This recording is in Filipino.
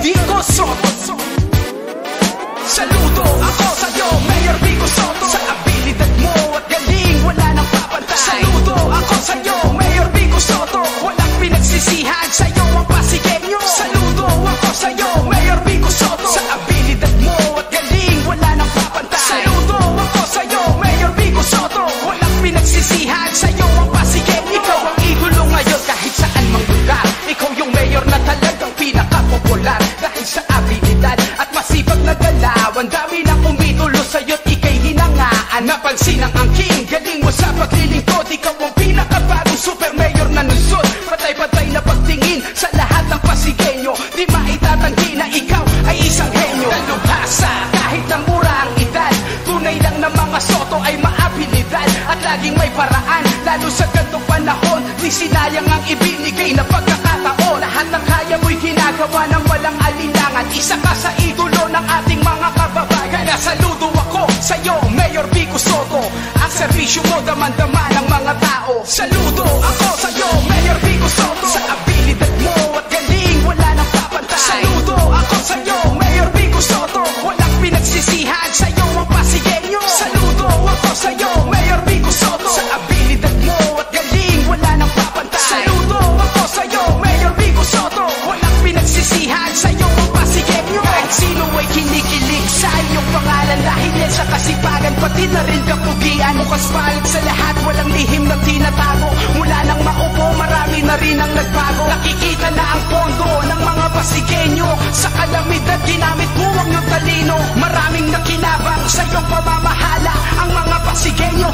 Vico Soto. Saludo ako sa'yo, Mayor Vico Soto. Sa abilidad mo at galing, wala nang papantay. Saludo ako sa'yo, Mayor Vico Soto. Walang pinagsisihan, sa'yo ang Pasigueño. Saludo ako sa'yo, Mayor Vico Soto. Sa abilidad mo at galing, wala nang papantay. Saludo ako sa'yo, Mayor Vico Soto. Walang pinagsisihan, sa'yo ang Pasigueño. Ikaw ang idolo ngayon kahit saan mang lugar. Ikaw yung mayor na talagang pinaka-popular. Dahil sa abilidad at masipag na galaw, ang dami ng umidolo sa'yo't ika'y hinangaan. Napansin ang angking, galing mo sa paglilingkod. Ikaw ang pinakabagong super mayor na nusod. Patay-patay na pagtingin sa lahat ng Pasigueño. Di maitatanggi na ikaw ay isang henyo. Dalubhasa kahit na mura ang edad. Tunay lang na mga Soto ay maabilidad at laging may paraan. Lalo sa gantong panahon, di sinayang ang ibinigay na pagkakataon. Lahat ng kaya mo'y ginagawa ng walang alinlangan. Isa ka sa idolo ng ating mga kababayan. Nasaludo ako sa'yo, Mayor Vico Soto. Ang serbisyo mo daman-dama ng mga tao. Saludo ako sa'yo, Mayor Vico Soto. Sa abilidad mo at galing, wala nang papantay. Saludo ako sa'yo, Mayor Vico Soto. Walang pinagsisihan, sa'yo ang Pasigueño. Saludo ako sa'yo, Mayor Vico Soto. Sa abilidad mo at galing, wala nang papantay. Saludo ako sa'yo, Mayor Vico Soto. Walang pinagsisihan, sa'yo ang Pasigueño. Kahit sino ay kinikilig sa iyong pangalan. Dahil yan sa kasipagan, pati na rin kapugian. Mukhang palit sa lahat, walang lihim na tinatago. Mula nang maupo, marami na rin ang nagbago. Nakikita na ang pondo ng mga Pasigueño. Sa kalamidad, ginamit mo ang iyong talino. Maraming nakinabang sa iyong pamamahala. Ang mga Pasigueño,